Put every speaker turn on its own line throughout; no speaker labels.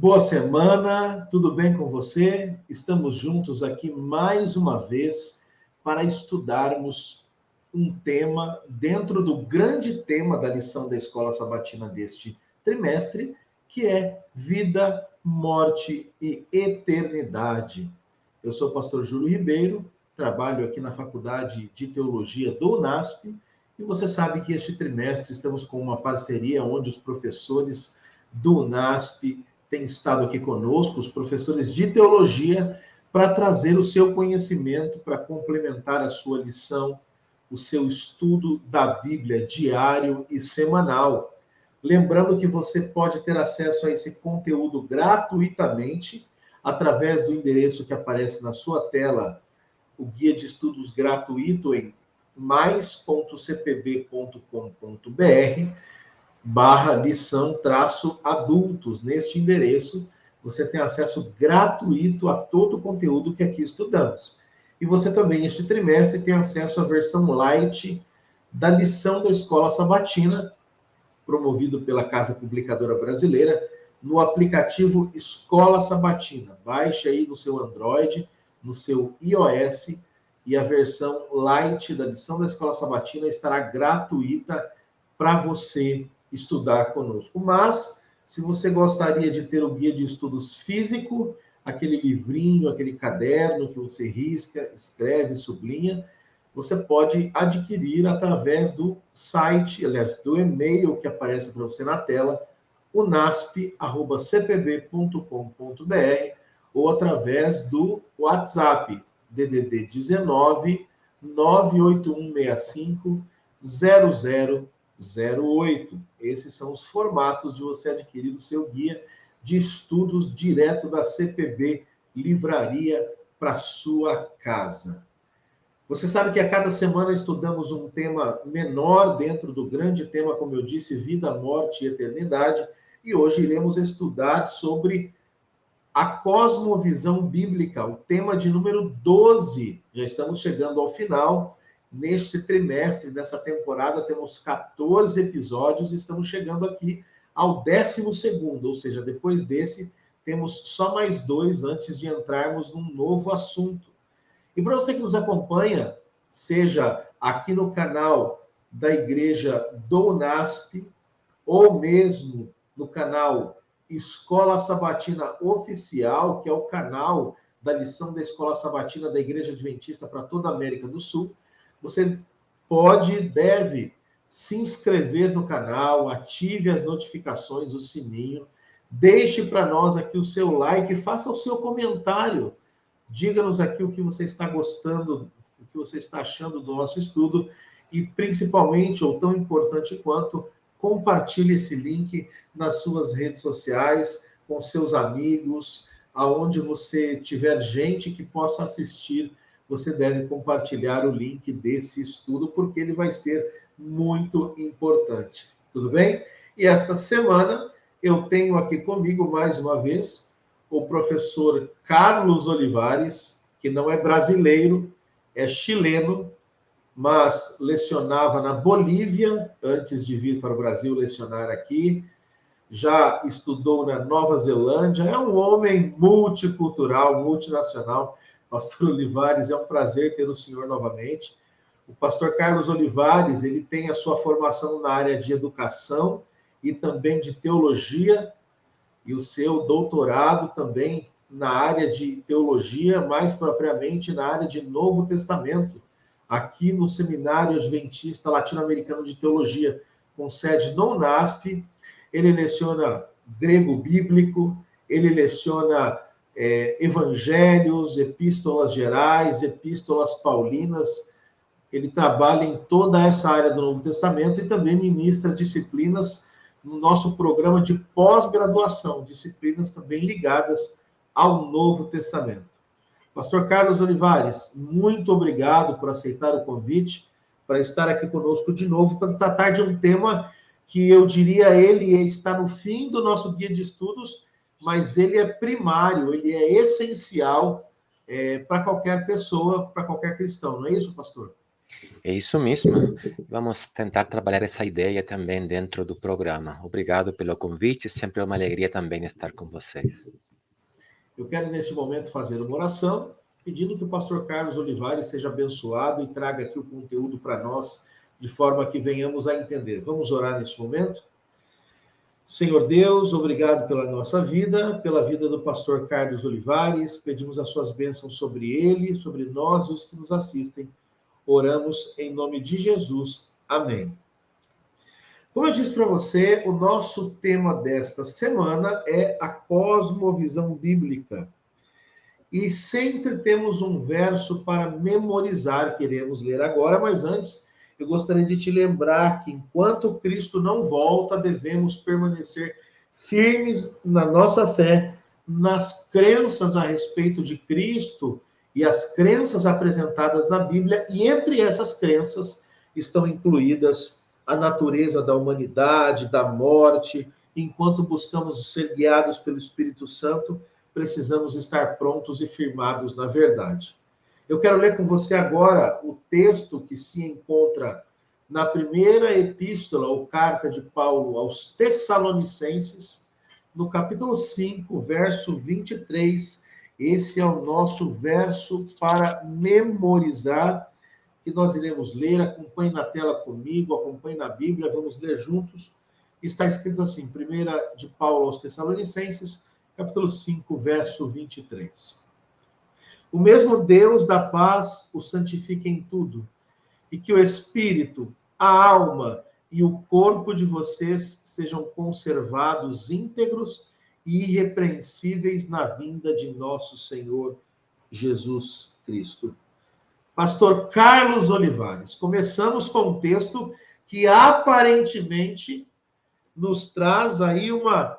Boa semana, tudo bem com você? Estamos juntos aqui mais uma vez para estudarmos um tema dentro do grande tema da lição da Escola Sabatina deste trimestre, que é vida, morte e eternidade. Eu sou o pastor Júlio Ribeiro, trabalho aqui na Faculdade de Teologia do UNASP, e você sabe que este trimestre estamos com uma parceria onde os professores do UNASP têm estado aqui conosco, os professores de teologia, para trazer o seu conhecimento, para complementar a sua lição, o seu estudo da Bíblia diário e semanal. Lembrando que você pode ter acesso a esse conteúdo gratuitamente através do endereço que aparece na sua tela, o guia de estudos gratuito em mais.cpb.com.br/lição-adultos. Neste endereço, você tem acesso gratuito a todo o conteúdo que aqui estudamos. E você também, este trimestre, tem acesso à versão light da lição da Escola Sabatina, promovido pela Casa Publicadora Brasileira, no aplicativo Escola Sabatina. Baixe aí no seu Android, no seu iOS, e a versão light da lição da Escola Sabatina estará gratuita para você estudar conosco. Mas, se você gostaria de ter o guia de estudos físico, aquele livrinho, aquele caderno que você risca, escreve, sublinha, você pode adquirir através do site, aliás, do e-mail que aparece para você na tela, unasp@cpb.com.br, ou através do WhatsApp, DDD 19 98165 0008. Esses são os formatos de você adquirir o seu guia de estudos direto da CPB Livraria para sua casa. Você sabe que a cada semana estudamos um tema menor dentro do grande tema, como eu disse, vida, morte e eternidade, e hoje iremos estudar sobre a cosmovisão bíblica, o tema de número 12. Já estamos chegando ao final. Neste trimestre, dessa temporada, temos 14 episódios e estamos chegando aqui ao 12º, ou seja, depois desse, temos só mais 2 antes de entrarmos num novo assunto. E para você que nos acompanha, seja aqui no canal da Igreja do UNASP, ou mesmo no canal Escola Sabatina Oficial, que é o canal da lição da Escola Sabatina da Igreja Adventista para toda a América do Sul, você pode e deve se inscrever no canal, ative as notificações, o sininho, deixe para nós aqui o seu like, faça o seu comentário. Diga-nos aqui o que você está gostando, o que você está achando do nosso estudo e, principalmente, ou tão importante quanto, compartilhe esse link nas suas redes sociais, com seus amigos, aonde você tiver gente que possa assistir, você deve compartilhar o link desse estudo, porque ele vai ser muito importante. Tudo bem? E esta semana eu tenho aqui comigo, mais uma vez, o professor Carlos Olivares, que não é brasileiro, é chileno, mas lecionava na Bolívia, antes de vir para o Brasil lecionar aqui, já estudou na Nova Zelândia, é um homem multicultural, multinacional. Pastor Olivares, é um prazer ter o senhor novamente. O pastor Carlos Olivares, ele tem a sua formação na área de educação e também de teologia, e o seu doutorado também na área de teologia, mais propriamente na área de Novo Testamento, aqui no Seminário Adventista Latino-Americano de Teologia, com sede no UNASP. Ele leciona grego bíblico, ele leciona evangelhos, epístolas gerais, epístolas paulinas. Ele trabalha em toda essa área do Novo Testamento e também ministra disciplinas no nosso programa de pós-graduação, disciplinas também ligadas ao Novo Testamento. Pastor Carlos Olivares, muito obrigado por aceitar o convite, para estar aqui conosco de novo, para tratar de um tema que eu diria ele está no fim do nosso guia de estudos, mas ele é primário, ele é essencial para qualquer pessoa, para qualquer cristão, não é isso, pastor?
É isso mesmo. Vamos tentar trabalhar essa ideia também dentro do programa. Obrigado pelo convite, sempre é uma alegria também estar com vocês.
Eu quero, neste momento, fazer uma oração, pedindo que o pastor Carlos Olivares seja abençoado e traga aqui o conteúdo para nós, de forma que venhamos a entender. Vamos orar neste momento? Senhor Deus, obrigado pela nossa vida, pela vida do pastor Carlos Olivares. Pedimos as suas bênçãos sobre ele, sobre nós e os que nos assistem. Oramos em nome de Jesus. Amém. Como eu disse para você, o nosso tema desta semana é a cosmovisão bíblica. E sempre temos um verso para memorizar, queremos ler agora, mas antes eu gostaria de te lembrar que enquanto Cristo não volta, devemos permanecer firmes na nossa fé, nas crenças a respeito de Cristo e as crenças apresentadas na Bíblia, e entre essas crenças estão incluídas a natureza da humanidade, da morte. Enquanto buscamos ser guiados pelo Espírito Santo, precisamos estar prontos e firmados na verdade. Eu quero ler com você agora o texto que se encontra na primeira epístola ou carta de Paulo aos Tessalonicenses, no capítulo 5, verso 23. Esse é o nosso verso para memorizar, que nós iremos ler. Acompanhe na tela comigo, acompanhe na Bíblia, vamos ler juntos. Está escrito assim, primeira de Paulo aos Tessalonicenses, capítulo 5, verso 23. O mesmo Deus da paz o santifique em tudo, e que o espírito, a alma e o corpo de vocês sejam conservados íntegros e irrepreensíveis na vinda de nosso Senhor Jesus Cristo. Pastor Carlos Olivares, começamos com um texto que aparentemente nos traz aí uma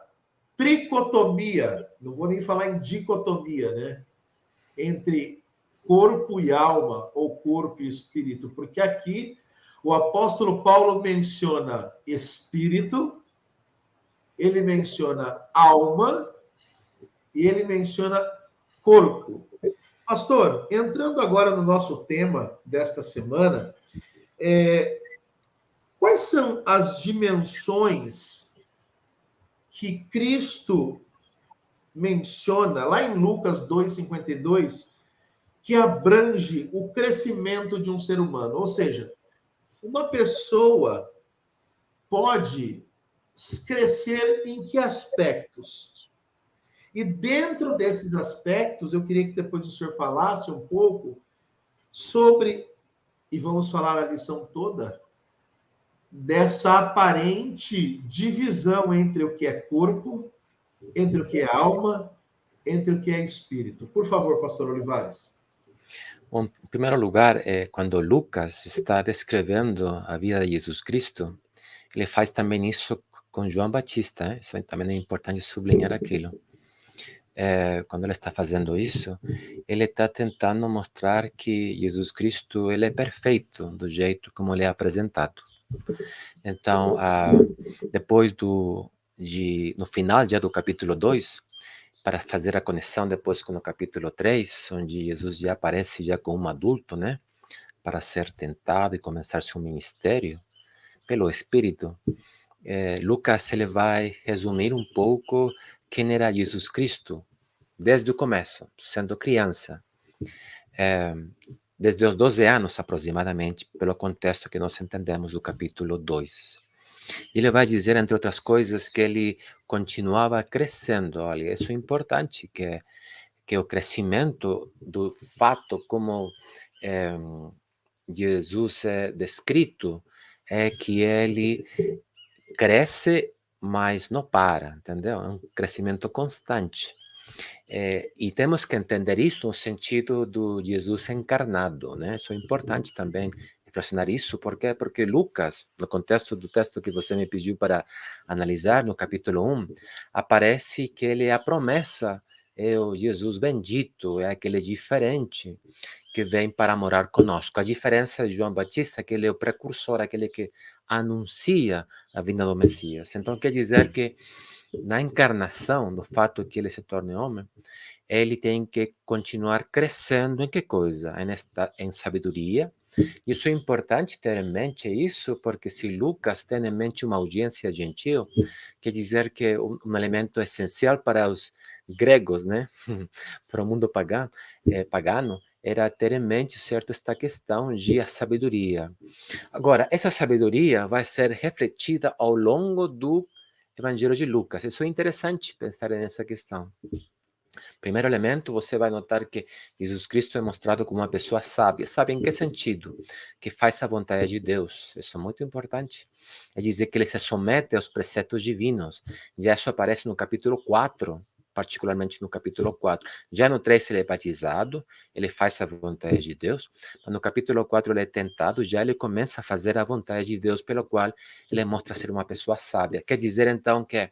tricotomia, não vou nem falar em dicotomia, né? Entre corpo e alma, ou corpo e espírito, porque aqui o apóstolo Paulo menciona espírito, ele menciona alma e ele menciona corpo. Pastor, entrando agora no nosso tema desta semana, quais são as dimensões que Cristo menciona lá em Lucas 2,52, que abrange o crescimento de um ser humano? Ou seja, uma pessoa pode crescer em que aspectos? E dentro desses aspectos, eu queria que depois o senhor falasse um pouco sobre, e vamos falar a lição toda, dessa aparente divisão entre o que é corpo, entre o que é alma, entre o que é espírito. Por favor, pastor Olivares.
Bom, em primeiro lugar, quando Lucas está descrevendo a vida de Jesus Cristo, ele faz também isso com João Batista, isso também é importante sublinhar aquilo. Quando ele está fazendo isso, ele está tentando mostrar que Jesus Cristo ele é perfeito do jeito como ele é apresentado. Então, depois no final já do capítulo 2, para fazer a conexão depois com o capítulo 3, onde Jesus já aparece já como um adulto, né? Para ser tentado e começar seu ministério pelo Espírito, Lucas ele vai resumir um pouco quem era Jesus Cristo desde o começo, sendo criança, desde os 12 anos aproximadamente, pelo contexto que nós entendemos do capítulo 2. E ele vai dizer, entre outras coisas, que ele continuava crescendo. Olha, isso é importante, que o crescimento do fato como Jesus é descrito é que ele cresce, mas não para, entendeu? É um crescimento constante. E temos que entender isso no sentido do Jesus encarnado, né? Isso é importante também reflexionar isso, por quê? Porque Lucas, no contexto do texto que você me pediu para analisar, no capítulo 1, aparece que ele é a promessa, é o Jesus bendito, é aquele diferente que vem para morar conosco. A diferença de João Batista é que ele é o precursor, aquele que anuncia a vinda do Messias. Então quer dizer que na encarnação, no fato que ele se torne homem, ele tem que continuar crescendo em que coisa? Em sabedoria. Isso é importante ter em mente isso, porque se Lucas tem em mente uma audiência gentil, quer dizer que um elemento essencial para os gregos, né, para o mundo pagano, era ter em mente, certo, esta questão de sabedoria. Agora, essa sabedoria vai ser refletida ao longo do Evangelho de Lucas. Isso é interessante pensar nessa questão. Primeiro elemento, você vai notar que Jesus Cristo é mostrado como uma pessoa sábia. Sábia em que sentido? Que faz a vontade de Deus. Isso é muito importante. É dizer que ele se somete aos preceitos divinos. Já isso aparece no capítulo 4, particularmente no capítulo 4. Já no 3 ele é batizado, ele faz a vontade de Deus. Mas no capítulo 4 ele é tentado, já ele começa a fazer a vontade de Deus, pelo qual ele mostra ser uma pessoa sábia. Quer dizer, então, que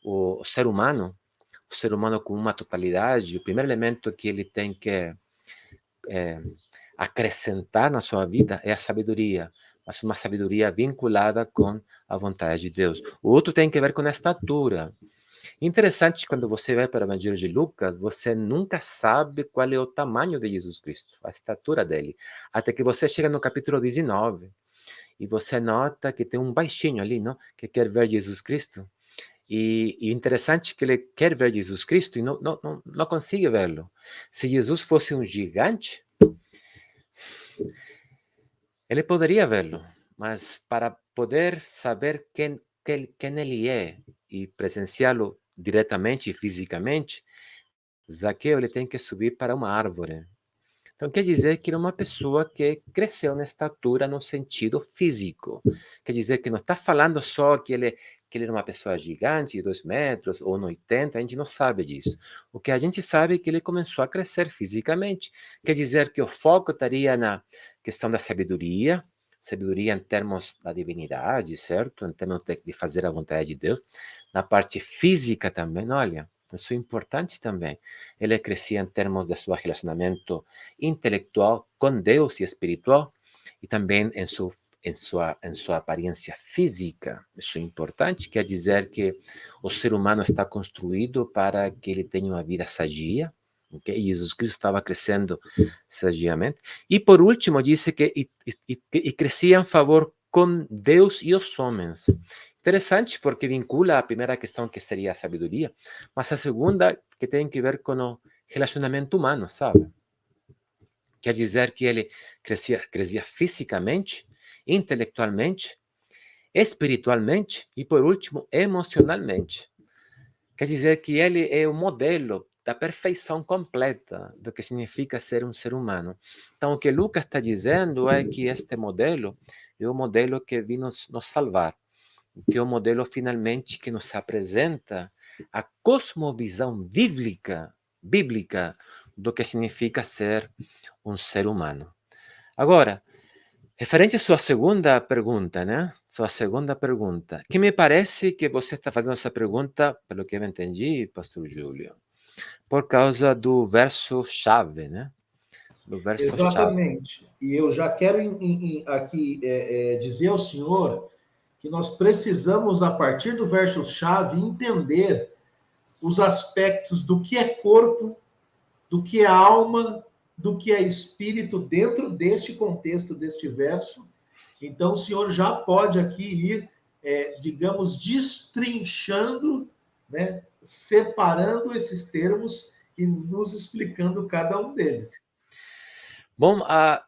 o ser humano como uma totalidade, o primeiro elemento que ele tem que acrescentar na sua vida é a sabedoria, mas uma sabedoria vinculada com a vontade de Deus. O outro tem que ver com a estatura. Interessante, quando você vai para o Evangelho de Lucas, você nunca sabe qual é o tamanho de Jesus Cristo, a estatura dele, até que você chega no capítulo 19 e você nota que tem um baixinho ali, não? Que quer ver Jesus Cristo. E interessante que ele quer ver Jesus Cristo e não consegue vê-lo. Se Jesus fosse um gigante, ele poderia vê-lo, mas para poder saber quem ele é e presenciá-lo diretamente e fisicamente, Zaqueu ele tem que subir para uma árvore. Então, quer dizer que ele é uma pessoa que cresceu na estatura no sentido físico. Quer dizer que não está falando só que ele era uma pessoa gigante, de 2 metros ou 1,80, a gente não sabe disso. O que a gente sabe é que ele começou a crescer fisicamente. Quer dizer que o foco estaria na questão da sabedoria em termos da divinidade, certo? Em termos de fazer a vontade de Deus. Na parte física também, olha, isso é importante também. Ele crescia em termos de seu relacionamento intelectual com Deus e espiritual, e também em sua aparência física. Isso é importante, quer dizer que o ser humano está construído para que ele tenha uma vida sadia, okay? E Jesus Cristo estava crescendo sadiamente. E por último, disse que crescia em favor com Deus e os homens. Interessante, porque vincula a primeira questão, que seria a sabedoria, mas a segunda, que tem que ver com o relacionamento humano, sabe? Quer dizer que ele crescia fisicamente, intelectualmente, espiritualmente e, por último, emocionalmente. Quer dizer que ele é o modelo da perfeição completa do que significa ser um ser humano. Então, o que Lucas está dizendo é que este modelo é o modelo que vem nos salvar, que é o modelo finalmente que nos apresenta a cosmovisão bíblica do que significa ser um ser humano. Agora, referente à sua segunda pergunta, né? Sua segunda pergunta, que me parece que você está fazendo essa pergunta, pelo que eu entendi, pastor Júlio, por causa do verso-chave, né? Do verso-chave.
Exatamente. E eu já quero aqui dizer ao senhor que nós precisamos, a partir do verso-chave, entender os aspectos do que é corpo, do que é alma, do que é espírito dentro deste contexto, deste verso. Então, o senhor já pode aqui ir, digamos, destrinchando, né, separando esses termos e nos explicando cada um deles.
Bom,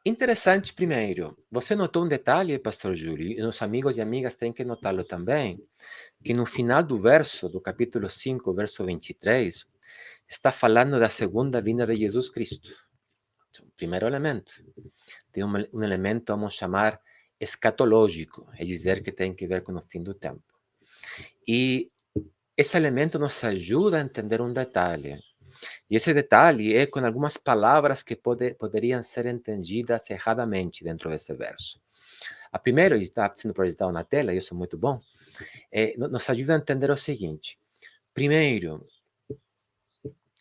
interessante primeiro. Você notou um detalhe, pastor Júlio, e os amigos e amigas têm que notá-lo também, que no final do verso, do capítulo 5, verso 23, está falando da segunda vinda de Jesus Cristo. Então, primeiro elemento. Tem um elemento, vamos chamar, escatológico, é dizer, que tem que ver com o fim do tempo. E esse elemento nos ajuda a entender um detalhe. E esse detalhe é com algumas palavras que poderiam ser entendidas erradamente dentro desse verso. A primeira, está sendo projetado na tela, e isso é muito bom, nos ajuda a entender o seguinte. Primeiro,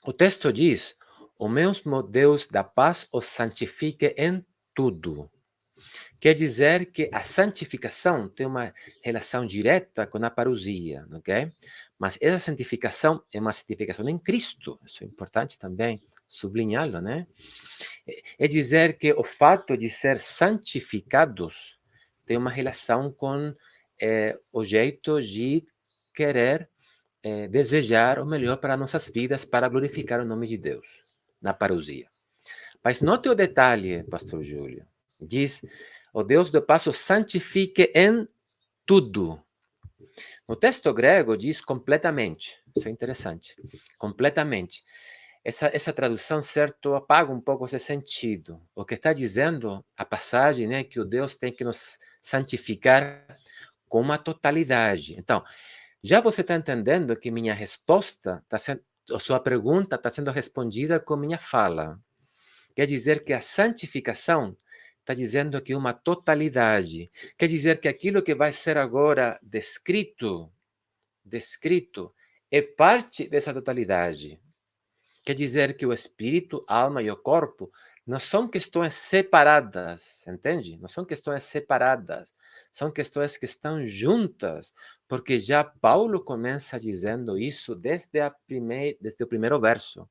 o texto diz: o mesmo Deus da paz os santifique em tudo. Quer dizer que a santificação tem uma relação direta com a parousia, ok? Mas essa santificação é uma santificação em Cristo. Isso é importante também sublinhá-lo, né? É dizer que o fato de ser santificados tem uma relação com o jeito de querer desejar o melhor para nossas vidas, para glorificar o nome de Deus, na parousia. Mas note o detalhe, pastor Júlio. Diz, o Deus do passo santifique em tudo. No texto grego diz completamente. Isso é interessante. Completamente. Essa tradução, certo, apaga um pouco esse sentido. O que está dizendo a passagem, né, que o Deus tem que nos santificar com uma totalidade. Então, já você está entendendo que minha resposta, a sua pergunta está sendo respondida com minha fala. Quer dizer que a santificação está dizendo que uma totalidade. Quer dizer que aquilo que vai ser agora descrito, é parte dessa totalidade. Quer dizer que o espírito, a alma e o corpo não são questões separadas, entende? Não são questões separadas, são questões que estão juntas, porque já Paulo começa dizendo isso desde o primeiro verso,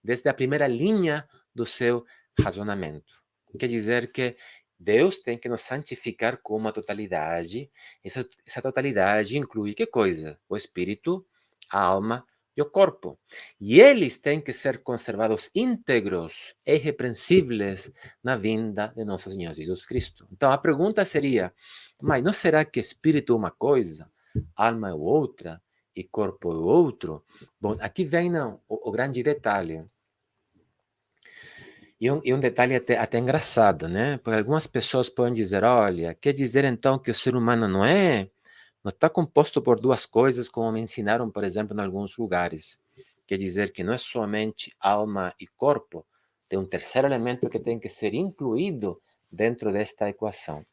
desde a primeira linha do seu razonamento. Quer dizer que Deus tem que nos santificar com uma totalidade. Essa totalidade inclui que coisa? O espírito, a alma e o corpo. E eles têm que ser conservados íntegros e irrepreensíveis na vinda de nosso Senhor Jesus Cristo. Então a pergunta seria, mas não será que espírito é uma coisa, alma é outra e corpo é outro? Bom, aqui vem o grande detalhe. E um detalhe até engraçado, né? Porque algumas pessoas podem dizer, olha, quer dizer então que o ser humano não está composto por duas coisas, como me ensinaram, por exemplo, em alguns lugares. Quer dizer que não é somente alma e corpo, tem um terceiro elemento que tem que ser incluído dentro desta equação.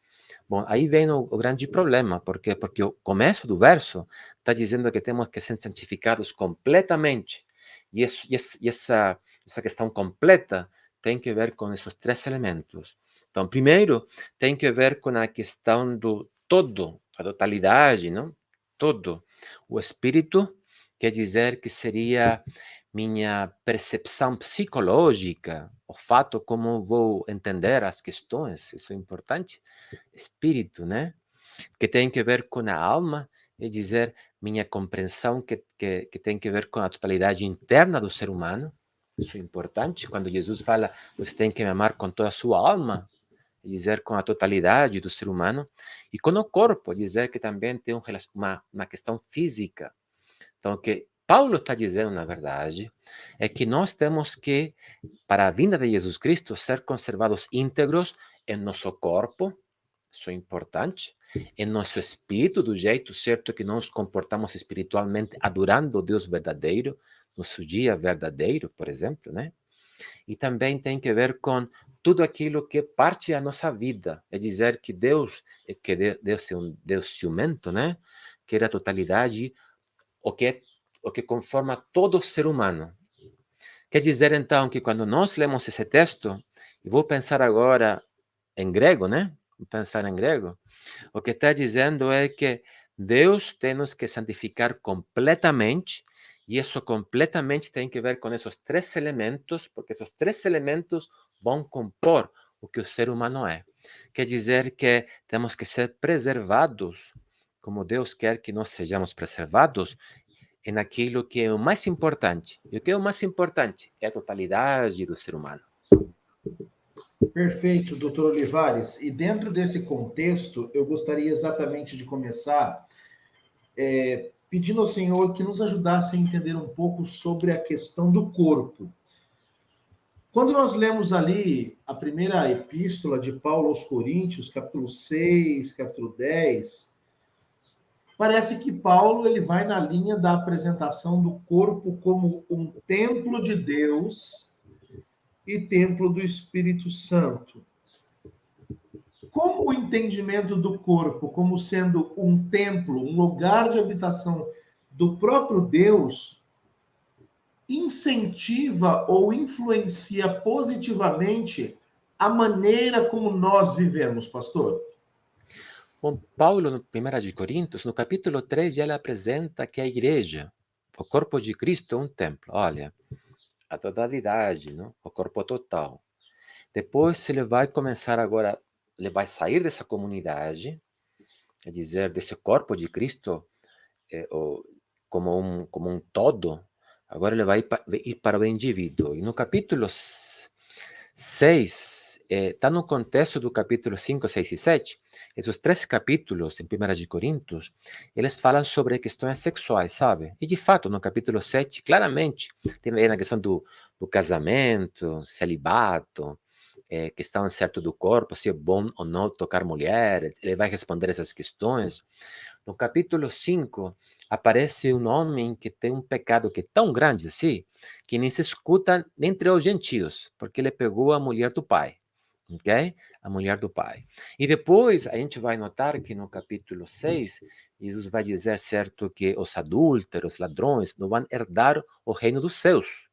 Bom, aí vem o grande problema, porque o começo do verso está dizendo que temos que ser santificados completamente. E essa questão completa tem que ver com esses três elementos. Então, primeiro, tem que ver com a questão do todo, a totalidade, não? Todo. O espírito quer dizer que seria minha percepção psicológica, o fato como vou entender as questões, isso é importante. Espírito, né? Que tem que ver com a alma, é dizer, minha compreensão que tem que ver com a totalidade interna do ser humano. Isso é importante. Quando Jesus fala, você tem que me amar com toda a sua alma, é dizer, com a totalidade do ser humano. E com o corpo, é dizer que também tem uma questão física. Então, o que Paulo está dizendo, na verdade, é que nós temos que, para a vinda de Jesus Cristo, ser conservados íntegros em nosso corpo, isso é importante, em nosso espírito, do jeito certo que nós comportamos espiritualmente, adorando o Deus verdadeiro, nosso dia verdadeiro, por exemplo, né? E também tem que ver com tudo aquilo que parte da nossa vida. É dizer que Deus é um Deus ciumento, né? Que é a totalidade, o que conforma todo ser humano. Quer dizer, então, que quando nós lemos esse texto, e vou pensar agora em grego, né? Vou pensar em grego. O que está dizendo é que Deus tem nos que santificar completamente, e isso completamente tem que ver com esses três elementos, porque esses três elementos vão compor o que o ser humano é. Quer dizer que temos que ser preservados, como Deus quer que nós sejamos preservados, naquilo que é o mais importante. E o que é o mais importante? É a totalidade do ser humano.
Perfeito, doutor Olivares. E dentro desse contexto, eu gostaria exatamente de começar pedindo ao senhor que nos ajudasse a entender um pouco sobre a questão do corpo. Quando nós lemos ali a primeira epístola de Paulo aos Coríntios, capítulo 6, capítulo 10, parece que Paulo ele vai na linha da apresentação do corpo como um templo de Deus e templo do Espírito Santo. Como o entendimento do corpo como sendo um templo, um lugar de habitação do próprio Deus, incentiva ou influencia positivamente a maneira como nós vivemos, pastor?
Bom, Paulo, no 1 de Coríntios, no capítulo 3, ele apresenta que a igreja, o corpo de Cristo é um templo. Olha, a totalidade, não? O corpo total. Depois ele vai começar agora, ele vai sair dessa comunidade, quer dizer, desse corpo de Cristo, como um todo. Agora ele vai ir para o indivíduo. E no capítulo 6, está no contexto do capítulo 5, 6 e 7. Esses três capítulos, em 1 de Coríntios, eles falam sobre questões sexuais, sabe? E de fato, no capítulo 7, claramente, tem aí na questão do casamento, celibato, questão certa do corpo, se é bom ou não tocar mulheres, ele vai responder essas questões. No capítulo 5, aparece um homem que tem um pecado que é tão grande assim, que nem se escuta entre os gentios, porque ele pegou a mulher do pai, ok? A mulher do pai. E depois a gente vai notar que no capítulo 6, Jesus vai dizer, certo, que os adúlteros, ladrões, não vão herdar o reino dos céus.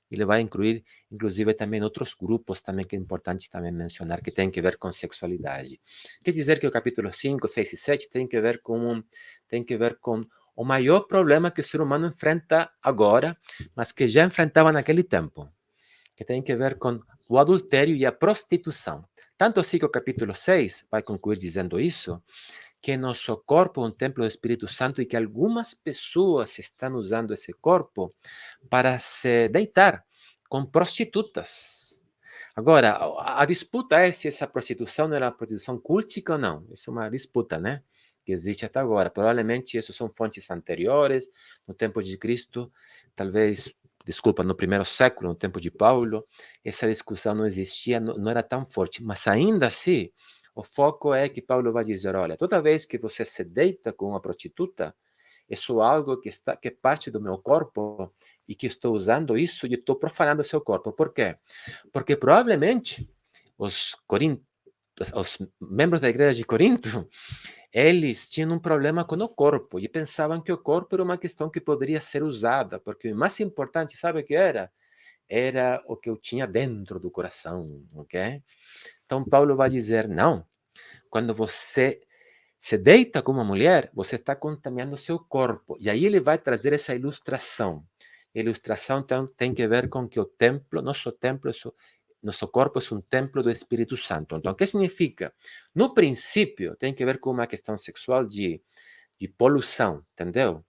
Ele vai incluir, inclusive, também outros grupos também que é importante também mencionar, que tem que ver com sexualidade. Quer dizer que o capítulo 5, 6 e 7 tem que ver com o maior problema que o ser humano enfrenta agora, mas que já enfrentava naquele tempo, que tem que ver com o adultério e a prostituição. Tanto assim que o capítulo 6 vai concluir dizendo isso, que nosso corpo é um templo do Espírito Santo e que algumas pessoas estão usando esse corpo para se deitar com prostitutas. Agora, a disputa é se essa prostituição era uma prostituição cultica ou não. Isso é uma disputa, né? Que existe até agora. Provavelmente, isso são fontes anteriores, no tempo de Cristo, talvez, desculpa, no primeiro século, no tempo de Paulo, essa discussão não existia, não era tão forte. Mas ainda assim, o foco é que Paulo vai dizer, olha, toda vez que você se deita com uma prostituta, isso é algo que é parte do meu corpo e que estou usando isso e estou profanando o seu corpo. Por quê? Porque provavelmente os membros da igreja de Corinto, eles tinham um problema com o corpo e pensavam que o corpo era uma questão que poderia ser usada, porque o mais importante, sabe o que era? Era o que eu tinha dentro do coração, ok? Então Paulo vai dizer, não, quando você se deita com uma mulher, você está contaminando o seu corpo. E aí ele vai trazer essa ilustração. A ilustração tem que ver com que o templo, nosso corpo é um templo do Espírito Santo. Então, o que significa? No princípio, tem que ver com uma questão sexual de poluição, entendeu?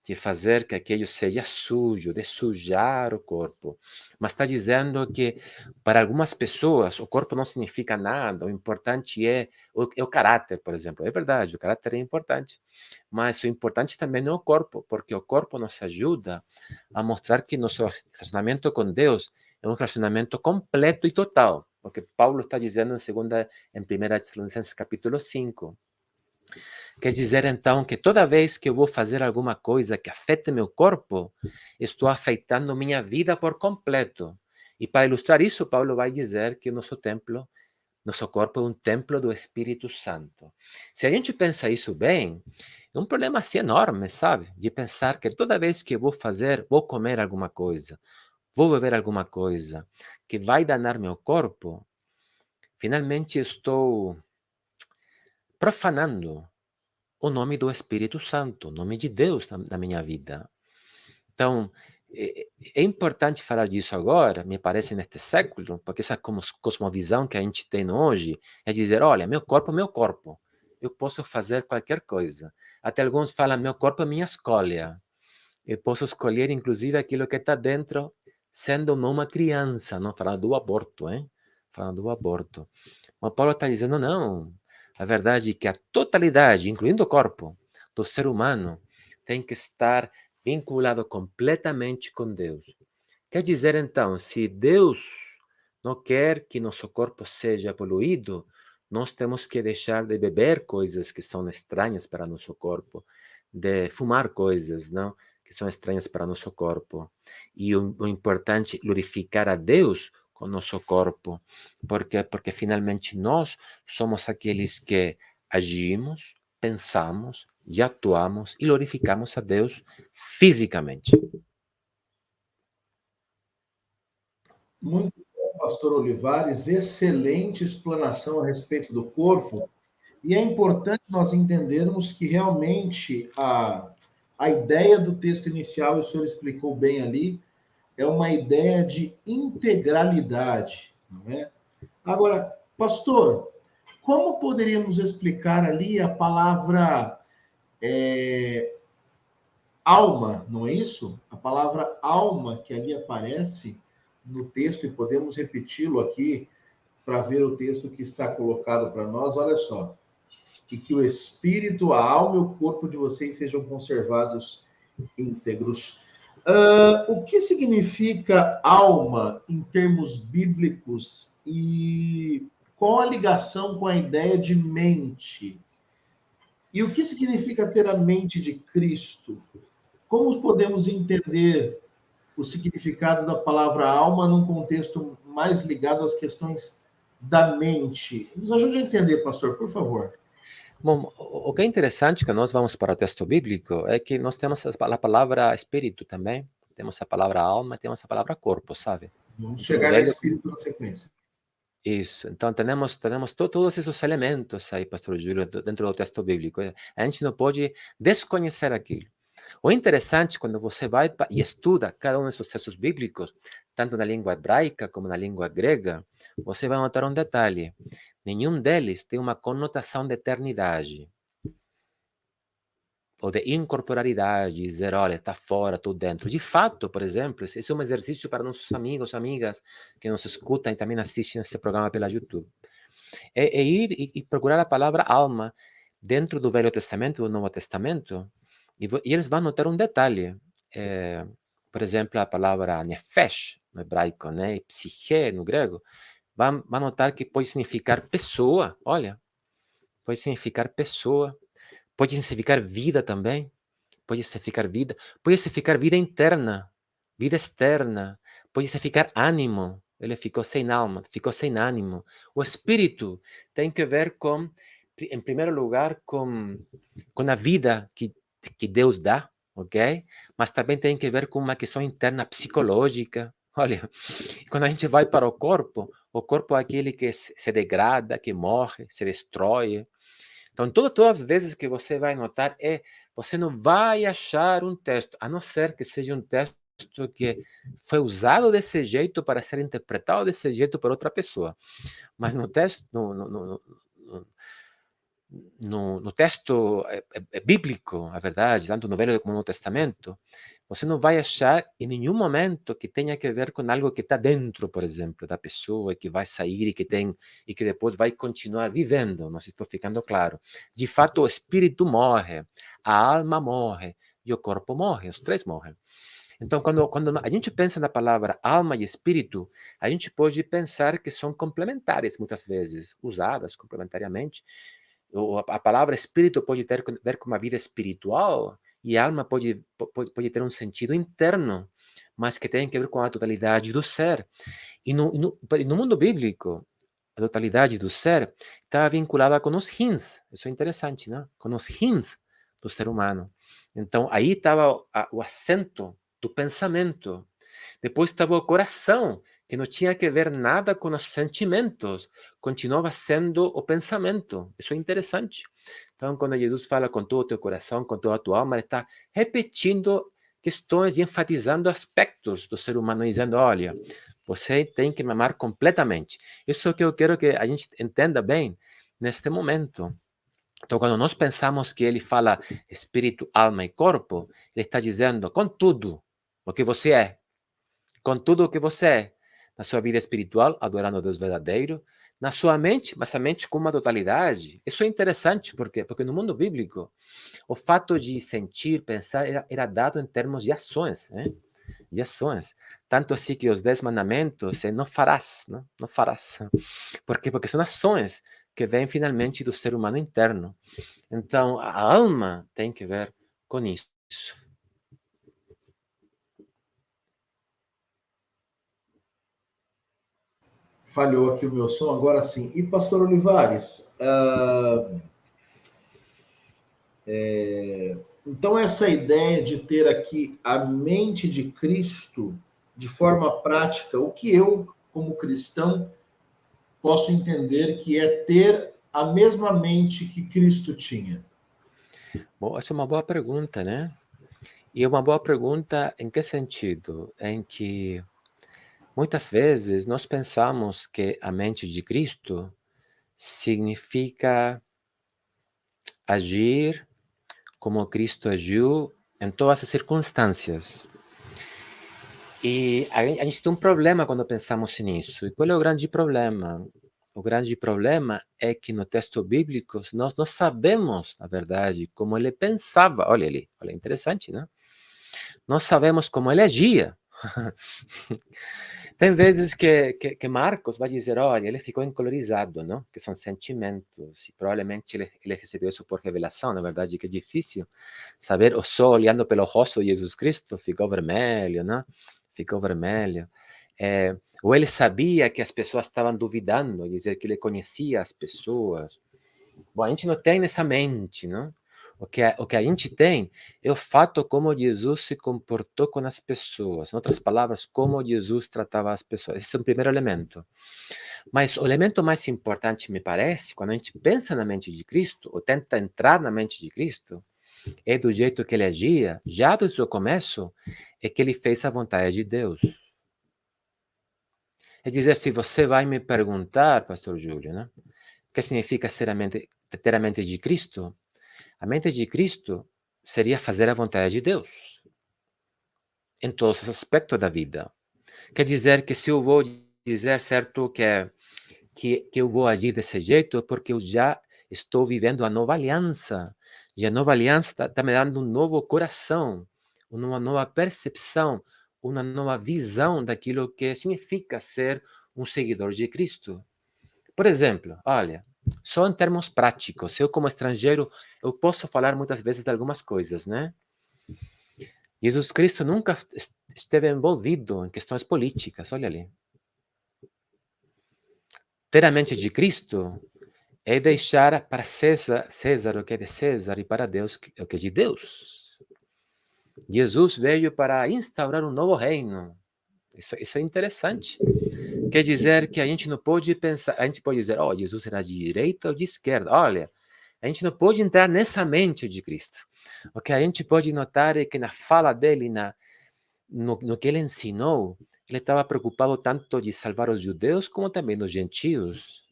De fazer que aquilo seja sujo, de sujar o corpo. Mas está dizendo que para algumas pessoas o corpo não significa nada, o importante é o caráter, por exemplo. É verdade, o caráter é importante, mas o importante também não é o corpo, porque o corpo nos ajuda a mostrar que nosso relacionamento com Deus é um relacionamento completo e total, porque Paulo está dizendo em 1 Tessalonicenses capítulo 5. Quer dizer, então, que toda vez que eu vou fazer alguma coisa que afete meu corpo, estou afetando minha vida por completo. E para ilustrar isso, Paulo vai dizer que nosso corpo é um templo do Espírito Santo. Se a gente pensa isso bem, é um problema assim enorme, sabe? De pensar que toda vez que eu vou comer alguma coisa, vou beber alguma coisa que vai danar meu corpo, finalmente estou profanando o nome do Espírito Santo, o nome de Deus na minha vida. Então, é importante falar disso agora, me parece, neste século, porque essa cosmovisão que a gente tem hoje é dizer, olha, meu corpo é meu corpo, eu posso fazer qualquer coisa. Até alguns falam, meu corpo é minha escolha. Eu posso escolher, inclusive, aquilo que está dentro, sendo uma criança, não falando do aborto, hein? Falando do aborto. Mas Paulo está dizendo, não. A verdade é que a totalidade, incluindo o corpo, do ser humano, tem que estar vinculado completamente com Deus. Quer dizer, então, se Deus não quer que nosso corpo seja poluído, nós temos que deixar de beber coisas que são estranhas para nosso corpo, de fumar coisas, não, que são estranhas para nosso corpo. E o importante é glorificar a Deus com nosso corpo, porque finalmente nós somos aqueles que agimos, pensamos e atuamos e glorificamos a Deus fisicamente.
Muito bom, pastor Olivares, excelente explanação a respeito do corpo. E é importante nós entendermos que realmente a ideia do texto inicial, o senhor explicou bem ali, é uma ideia de integralidade, não é? Agora, pastor, como poderíamos explicar ali a palavra alma, não é isso? A palavra alma que ali aparece no texto, e podemos repeti-lo aqui para ver o texto que está colocado para nós, olha só. E que o espírito, a alma e o corpo de vocês sejam conservados íntegros. O que significa alma em termos bíblicos e qual a ligação com a ideia de mente? E o que significa ter a mente de Cristo? Como podemos entender o significado da palavra alma num contexto mais ligado às questões da mente? Nos ajude a entender, pastor, por favor.
Bom, o que é interessante que nós vamos para o texto bíblico é que nós temos a palavra espírito também, temos a palavra alma, temos a palavra corpo, sabe?
Vamos
Então, no
chegar a
velho,
espírito na sequência.
isso. Então, temos todos esses elementos aí, pastor Júlio, dentro do texto bíblico. A gente não pode desconhecer aquilo. O interessante, quando você vai e estuda cada um desses textos bíblicos, tanto na língua hebraica como na língua grega, você vai notar um detalhe. Nenhum deles tem uma conotação de eternidade ou de incorporalidade, dizer, olha, está fora, estou dentro. De fato, por exemplo, esse é um exercício para nossos amigos, amigas que nos escutam e também assistem esse programa pela YouTube. É ir e procurar a palavra alma dentro do Velho Testamento e do Novo Testamento, e eles vão notar um detalhe. Por exemplo, a palavra nefesh, no hebraico, né, e psique, no grego, vão notar que pode significar pessoa, olha, pode significar pessoa, pode significar vida também, pode significar vida interna, vida externa, pode significar ânimo, ele ficou sem alma, ficou sem ânimo. O espírito tem que ver com, em primeiro lugar, com a vida que Deus dá, ok? Mas também tem que ver com uma questão interna psicológica. Olha, quando a gente vai para o corpo é aquele que se degrada, que morre, se destrói. Então, todas as vezes que você vai notar, você não vai achar um texto, a não ser que seja um texto que foi usado desse jeito para ser interpretado desse jeito por outra pessoa. Mas no texto, no texto bíblico, a verdade, tanto no Velho como no Testamento, você não vai achar em nenhum momento que tenha que ver com algo que está dentro, por exemplo, da pessoa, que vai sair e que depois vai continuar vivendo. Não sei se estou ficando claro. De fato, o espírito morre, a alma morre e o corpo morre, os três morrem. Então, quando a gente pensa na palavra alma e espírito, a gente pode pensar que são complementares, muitas vezes, usadas complementariamente. A palavra espírito pode ter a ver com uma vida espiritual, e alma pode ter um sentido interno, mas que tem a ver com a totalidade do ser. E no mundo bíblico, a totalidade do ser está vinculada com os rins. Isso é interessante, né? Com os rins do ser humano. Então, aí estava o assento do pensamento. Depois estava o coração, que não tinha que ver nada com os sentimentos, continuava sendo o pensamento. Isso é interessante. Então, quando Jesus fala com todo o teu coração, com toda a tua alma, ele está repetindo questões e enfatizando aspectos do ser humano, dizendo, olha, você tem que me amar completamente. Isso é o que eu quero que a gente entenda bem neste momento. Então, quando nós pensamos que ele fala espírito, alma e corpo, ele está dizendo com tudo o que você é, com tudo o que você é, na sua vida espiritual, adorando a Deus verdadeiro, na sua mente, mas a mente com uma totalidade. Isso é interessante, porque no mundo bíblico, o fato de sentir, pensar, era dado em termos de ações, né? De ações. Tanto assim que os 10 mandamentos é não farás, não farás. Por quê? Porque são ações que vêm finalmente do ser humano interno. Então, a alma tem que ver com isso.
Falhou aqui o meu som, agora sim. E pastor Olivares, então essa ideia de ter aqui a mente de Cristo de forma prática, o que eu, como cristão, posso entender que é ter a mesma mente que Cristo tinha?
Bom, essa é uma boa pergunta, né? E é uma boa pergunta em que sentido? Em que muitas vezes nós pensamos que a mente de Cristo significa agir como Cristo agiu em todas as circunstâncias. E a gente tem um problema quando pensamos nisso. E qual é o grande problema? O grande problema é que no texto bíblico nós não sabemos, na verdade, como ele pensava. Olha ali, olha, interessante, né? Nós sabemos como ele agia. Tem vezes que Marcos vai dizer, olha, ele ficou encolorizado, não? Que são sentimentos, e provavelmente ele recebeu isso por revelação, na verdade, que é difícil saber, ou só olhando pelo rosto de Jesus Cristo, ficou vermelho, não? Ficou vermelho. Ou ele sabia que as pessoas estavam duvidando, dizer que ele conhecia as pessoas. Bom, a gente não tem nessa mente, não? O que a gente tem é o fato como Jesus se comportou com as pessoas. Em outras palavras, como Jesus tratava as pessoas. Esse é o primeiro elemento. Mas o elemento mais importante, me parece, quando a gente pensa na mente de Cristo, ou tenta entrar na mente de Cristo, é do jeito que ele agia, já do seu começo, é que ele fez a vontade de Deus. É dizer, se você vai me perguntar, pastor Júlio, né, o que significa ter a mente de Cristo? A mente de Cristo seria fazer a vontade de Deus em todos os aspectos da vida. Quer dizer que se eu vou dizer, certo, que eu vou agir desse jeito, é porque eu já estou vivendo a nova aliança. E a nova aliança está me dando um novo coração, uma nova percepção, uma nova visão daquilo que significa ser um seguidor de Cristo. Por exemplo, olha, só em termos práticos, eu como estrangeiro, eu posso falar muitas vezes de algumas coisas, né? Jesus Cristo nunca esteve envolvido em questões políticas, olha ali. Ter a mente de Cristo é deixar para César o que é de César e para Deus o que é de Deus. Jesus veio para instaurar um novo reino. Isso é interessante. Quer dizer que a gente não pode pensar, a gente pode dizer, Jesus era de direita ou de esquerda. Olha, a gente não pode entrar nessa mente de Cristo. O que a gente pode notar é que na fala dele, no que ele ensinou, ele estava preocupado tanto de salvar os judeus como também os gentios.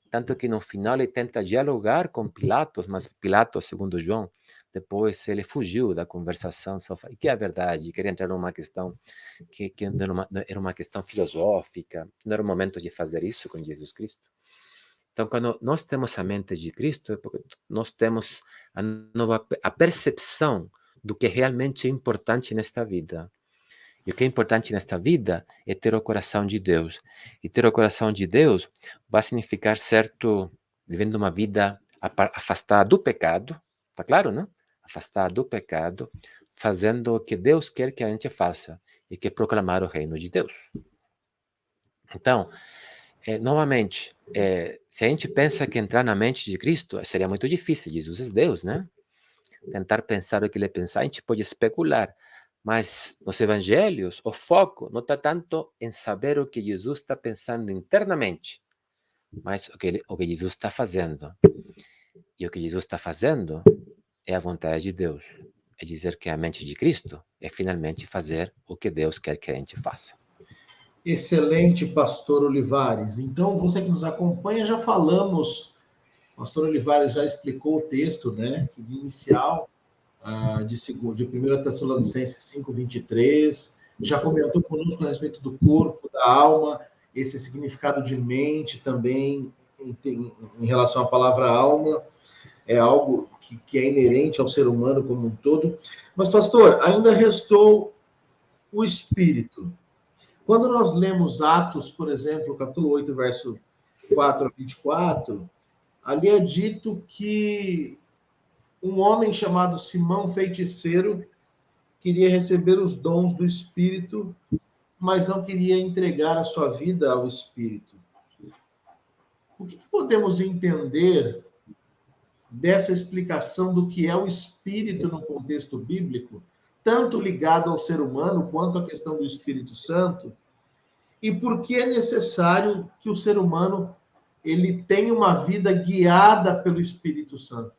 Tanto que no final ele tenta dialogar com Pilatos, mas Pilatos, segundo João, depois ele fugiu da conversação, que é a verdade, queria entrar numa questão que não era uma questão filosófica, não era o momento de fazer isso com Jesus Cristo. Então, quando nós temos a mente de Cristo, é porque nós temos a percepção do que realmente é importante nesta vida. E o que é importante nesta vida é ter o coração de Deus. E ter o coração de Deus vai significar, certo, vivendo uma vida afastada do pecado, tá claro, não? Afastada do pecado, fazendo o que Deus quer que a gente faça, e que é proclamar o reino de Deus. Então, novamente, se a gente pensa que entrar na mente de Cristo seria muito difícil, Jesus é Deus, né? Tentar pensar o que ele pensar, a gente pode especular, mas nos evangelhos o foco não está tanto em saber o que Jesus está pensando internamente, mas o que Jesus está fazendo. E o que Jesus está fazendo é a vontade de Deus. É dizer que a mente de Cristo é finalmente fazer o que Deus quer que a gente faça.
Excelente, pastor Olivares. Então, você que nos acompanha, já falamos, pastor Olivares já explicou o texto, né, que inicial de 1 Tessalonicenses 5:23, já comentou conosco a respeito do corpo, da alma, esse significado de mente também em relação à palavra alma, é algo que é inerente ao ser humano como um todo. Mas, pastor, ainda restou o espírito. Quando nós lemos Atos, por exemplo, capítulo 8, verso 4 a 24, ali é dito que um homem chamado Simão Feiticeiro queria receber os dons do Espírito, mas não queria entregar a sua vida ao Espírito. O que podemos entender dessa explicação do que é o Espírito no contexto bíblico, tanto ligado ao ser humano quanto à questão do Espírito Santo? e por que é necessário que o ser humano ele tenha uma vida guiada pelo Espírito Santo.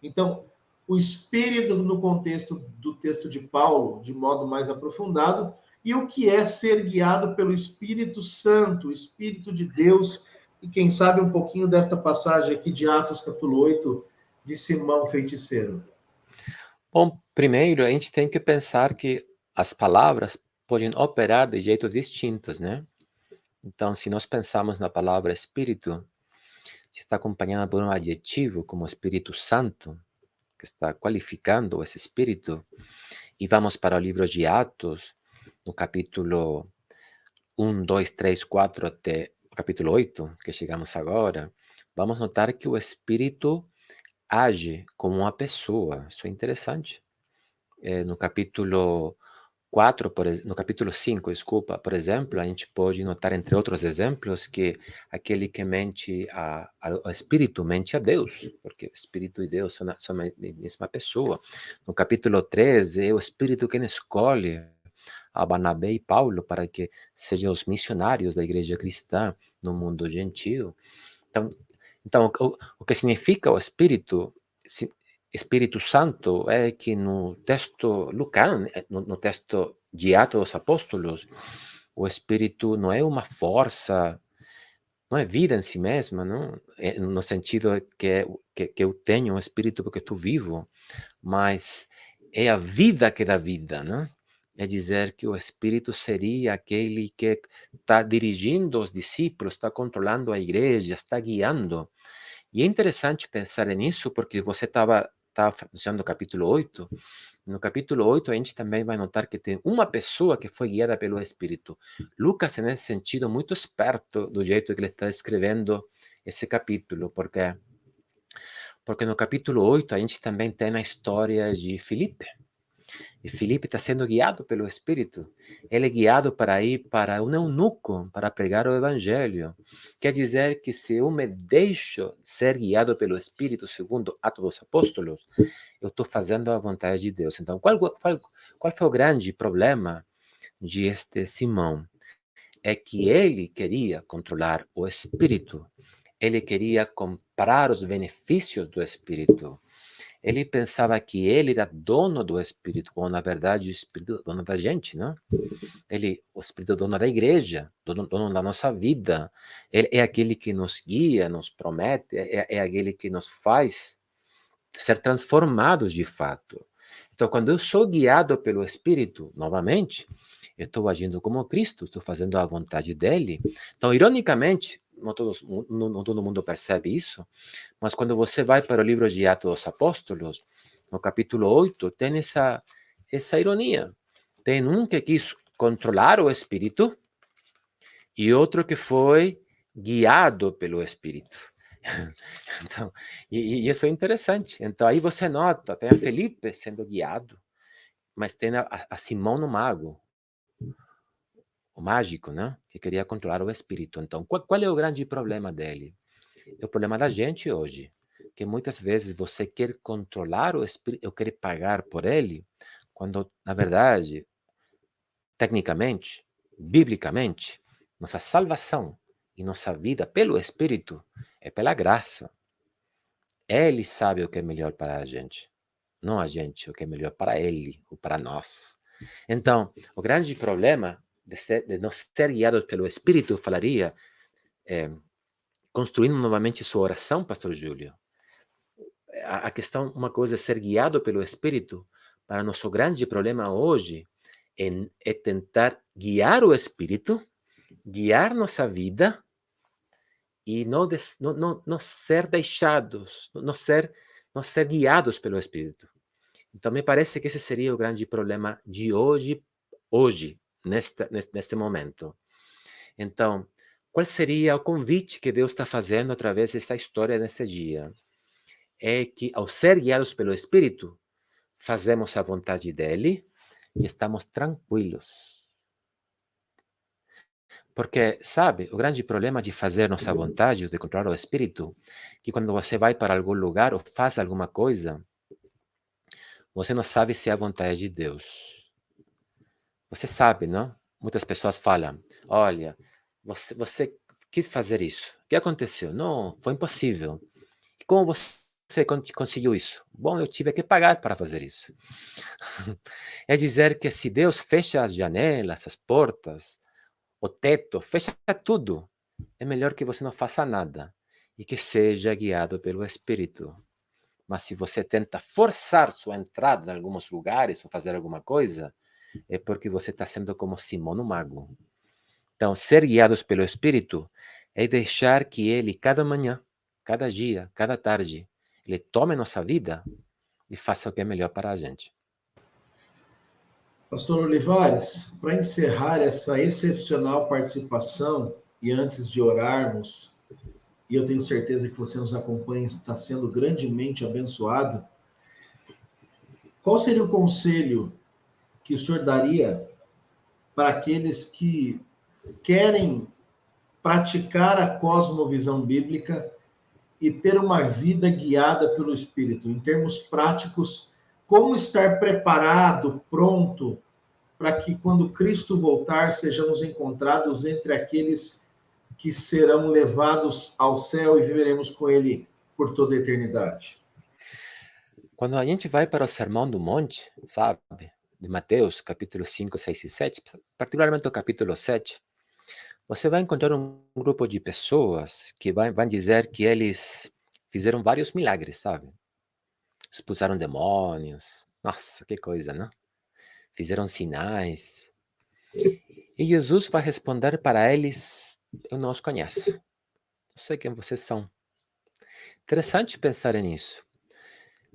Então, o Espírito no contexto do texto de Paulo, de modo mais aprofundado, e o que é ser guiado pelo Espírito Santo, o Espírito de Deus, e quem sabe um pouquinho desta passagem aqui de Atos capítulo 8, de Simão feiticeiro.
Bom, primeiro a gente tem que pensar que as palavras podem operar de jeitos distintos, né? Então, se nós pensamos na palavra Espírito, se está acompanhada por um adjetivo como Espírito Santo, que está qualificando esse Espírito, e vamos para o livro de Atos, no capítulo 1, 2, 3, 4 até o capítulo 8, que chegamos agora, vamos notar que o Espírito age como uma pessoa. Isso é interessante. No capítulo 4, no capítulo 5, desculpa, por exemplo, a gente pode notar, entre outros exemplos, que aquele que mente ao Espírito mente a Deus, porque Espírito e Deus são a mesma pessoa. No capítulo 13, é o Espírito quem escolhe a Barnabé e Paulo para que sejam os missionários da igreja cristã no mundo gentil. Então o que significa o Espírito, Espírito Santo, é que no texto lucano, no texto de Atos dos Apóstolos, o Espírito não é uma força, não é vida em si mesma, não? No sentido que eu tenho um Espírito porque estou vivo, mas é a vida que dá vida, né? É dizer que o Espírito seria aquele que está dirigindo os discípulos, está controlando a igreja, está guiando. E é interessante pensar nisso, porque você estava usando o capítulo 8. No capítulo 8, a gente também vai notar que tem uma pessoa que foi guiada pelo Espírito. Lucas, nesse sentido, muito esperto do jeito que ele está escrevendo esse capítulo, porque no capítulo 8 a gente também tem a história de Filipe. E Filipe está sendo guiado pelo Espírito. Ele é guiado para ir para um eunuco, para pregar o Evangelho. Quer dizer que se eu me deixo ser guiado pelo Espírito, segundo Atos dos Apóstolos, eu estou fazendo a vontade de Deus. Então, qual foi o grande problema de este Simão? É que ele queria controlar o Espírito. Ele queria comprar os benefícios do Espírito. Ele pensava que ele era dono do Espírito, quando na verdade o Espírito é dono da gente, não? O Espírito é dono da igreja, dono da nossa vida. Ele é aquele que nos guia, nos promete, é aquele que nos faz ser transformados de fato. Então, quando eu sou guiado pelo Espírito, novamente, eu estou agindo como Cristo, estou fazendo a vontade dele. Então, ironicamente, não todo mundo percebe isso, mas quando você vai para o livro de Atos dos Apóstolos, no capítulo 8, tem essa ironia. Tem um que quis controlar o Espírito e outro que foi guiado pelo Espírito. Então, e isso é interessante. Então, aí você nota, tem a Felipe sendo guiado, mas tem a Simão no mago, o mágico, né? Que queria controlar o espírito. Então, qual é o grande problema dele? É o problema da gente hoje, que muitas vezes você quer controlar o espírito, eu quero pagar por ele, quando, na verdade, tecnicamente, biblicamente, nossa salvação e nossa vida pelo Espírito é pela graça. Ele sabe o que é melhor para a gente, não a gente, o que é melhor para ele ou para nós. Então, o grande problema de não ser guiados pelo Espírito, eu falaria, construindo novamente sua oração, Pastor Júlio, a questão, uma coisa é ser guiado pelo Espírito, para nosso grande problema hoje é tentar guiar o Espírito, guiar nossa vida e não ser deixados, não ser guiados pelo Espírito. Então, me parece que esse seria o grande problema de hoje, neste momento. Então, qual seria o convite que Deus está fazendo através dessa história neste dia? É que, ao ser guiados pelo Espírito, fazemos a vontade dele e estamos tranquilos. Porque, sabe, o grande problema de fazer nossa vontade, de controlar o Espírito, que quando você vai para algum lugar ou faz alguma coisa, você não sabe se é a vontade de Deus. Você sabe, não? muitas pessoas falam, olha, você quis fazer isso. O que aconteceu? Não, foi impossível. Como você conseguiu isso? Bom, eu tive que pagar para fazer isso. É dizer que se Deus fecha as janelas, as portas, o teto, fecha tudo, é melhor que você não faça nada e que seja guiado pelo Espírito. Mas se você tenta forçar sua entrada em alguns lugares ou fazer alguma coisa, é porque você está sendo como Simão o Mago. Então, ser guiados pelo Espírito é deixar que Ele, cada manhã, cada dia, cada tarde, Ele tome nossa vida e faça o que é melhor para a gente.
Pastor Olivares, para encerrar essa excepcional participação, e antes de orarmos, e eu tenho certeza que você nos acompanha, está sendo grandemente abençoado, qual seria o conselho que o senhor daria para aqueles que querem praticar a cosmovisão bíblica e ter uma vida guiada pelo Espírito? Em termos práticos, como estar preparado, pronto, para que quando Cristo voltar, sejamos encontrados entre aqueles que serão levados ao céu e viveremos com Ele por toda a eternidade?
Quando a gente vai para o Sermão do Monte, sabe, de Mateus, capítulo 5, 6 e 7, particularmente o capítulo 7, você vai encontrar um grupo de pessoas que vão dizer que eles fizeram vários milagres, sabe? Expulsaram demônios. Nossa, que coisa, né? Fizeram sinais. E Jesus vai responder para eles: eu não os conheço. Não sei quem vocês são. Interessante pensar nisso.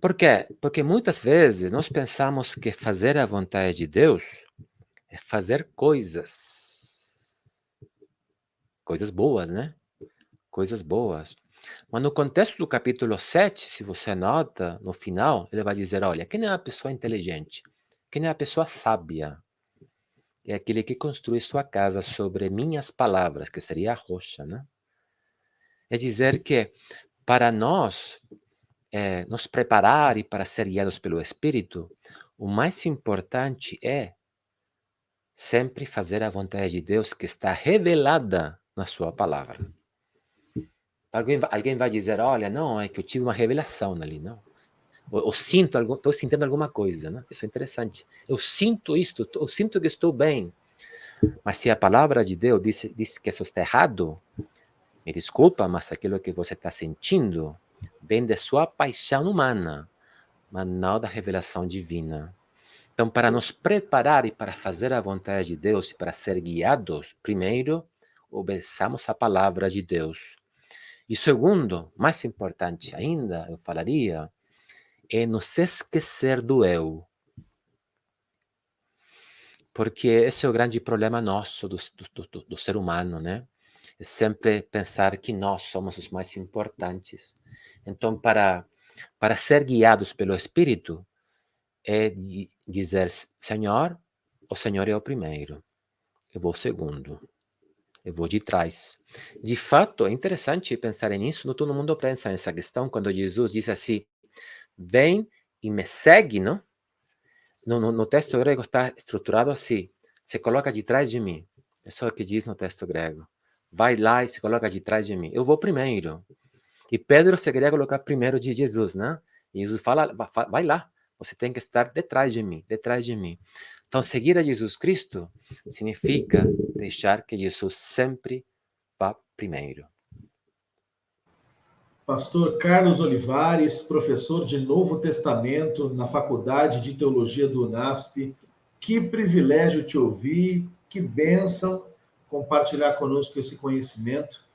Por quê? Porque muitas vezes nós pensamos que fazer a vontade de Deus é fazer coisas. Coisas boas, né? Coisas boas. Mas no contexto do capítulo 7, se você nota, no final, ele vai dizer, olha, quem é a pessoa inteligente? Quem é a pessoa sábia? É aquele que construi sua casa sobre minhas palavras, que seria a rocha, né? É dizer que para nós nos preparar e para ser guiados pelo Espírito, o mais importante é sempre fazer a vontade de Deus que está revelada na sua palavra. Alguém vai dizer, olha, não, é que eu tive uma revelação ali, não. Eu sinto, estou sentindo alguma coisa, né? Isso é interessante. Eu sinto isto, eu sinto que estou bem. Mas se a palavra de Deus diz que isso está errado, me desculpa, mas aquilo que você está sentindo vem da sua paixão humana, mas não da revelação divina. Então, para nos preparar e para fazer a vontade de Deus e para ser guiados, primeiro, obedeçamos a palavra de Deus. E segundo, mais importante ainda, eu falaria, é nos esquecer do eu. Porque esse é o grande problema nosso, do ser humano, né? É sempre pensar que nós somos os mais importantes. Então, para ser guiados pelo Espírito, é dizer, Senhor, o Senhor é o primeiro, eu vou o segundo, eu vou de trás. De fato, é interessante pensar nisso, não todo mundo pensa nessa questão, quando Jesus diz assim, vem e me segue, não? No texto grego está estruturado assim, se coloca de trás de mim, é só o que diz no texto grego. Vai lá e se coloca de trás de mim, eu vou primeiro. E Pedro se queria colocar primeiro de Jesus, né? E Jesus fala, vai lá, você tem que estar detrás de mim, detrás de mim. Então, seguir a Jesus Cristo significa deixar que Jesus sempre vá primeiro.
Pastor Carlos Olivares, professor de Novo Testamento na Faculdade de Teologia do UNASP. Que privilégio te ouvir, que bênção compartilhar conosco esse conhecimento.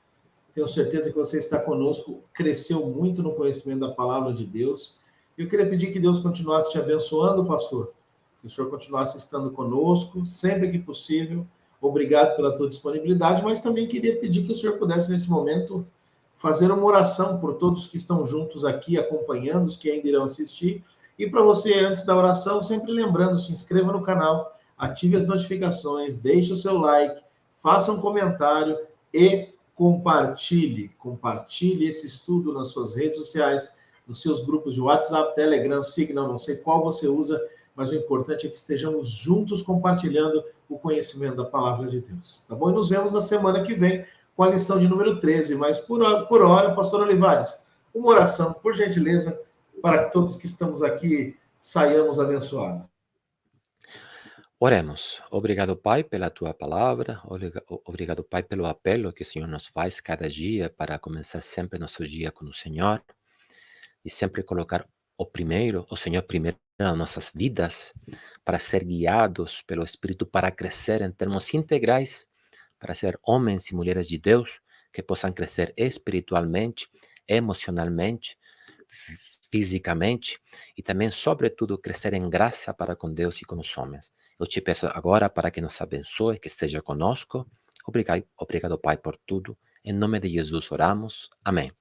Tenho certeza que você está conosco, cresceu muito no conhecimento da palavra de Deus. Eu queria pedir que Deus continuasse te abençoando, pastor, que o senhor continuasse estando conosco, sempre que possível. Obrigado pela tua disponibilidade, mas também queria pedir que o senhor pudesse, nesse momento, fazer uma oração por todos que estão juntos aqui, acompanhando, os que ainda irão assistir. E para você, antes da oração, sempre lembrando, se inscreva no canal, ative as notificações, deixe o seu like, faça um comentário e compartilhe esse estudo nas suas redes sociais, nos seus grupos de WhatsApp, Telegram, Signal, não sei qual você usa, mas o importante é que estejamos juntos compartilhando o conhecimento da palavra de Deus. Tá bom? E nos vemos na semana que vem com a lição de número 13. Mas por hora, pastor Olivares, uma oração, por gentileza, para que todos que estamos aqui saiamos abençoados.
Oremos. Obrigado, Pai, pela tua palavra. Obrigado, Pai, pelo apelo que o Senhor nos faz cada dia para começar sempre nosso dia com o Senhor e sempre colocar o Senhor primeiro nas nossas vidas, para ser guiados pelo Espírito, para crescer em termos integrais, para ser homens e mulheres de Deus que possam crescer espiritualmente, emocionalmente, fisicamente e também, sobretudo, crescer em graça para com Deus e com os homens. Eu te peço agora para que nos abençoe, que esteja conosco. Obrigado, Pai, por tudo. Em nome de Jesus oramos. Amém.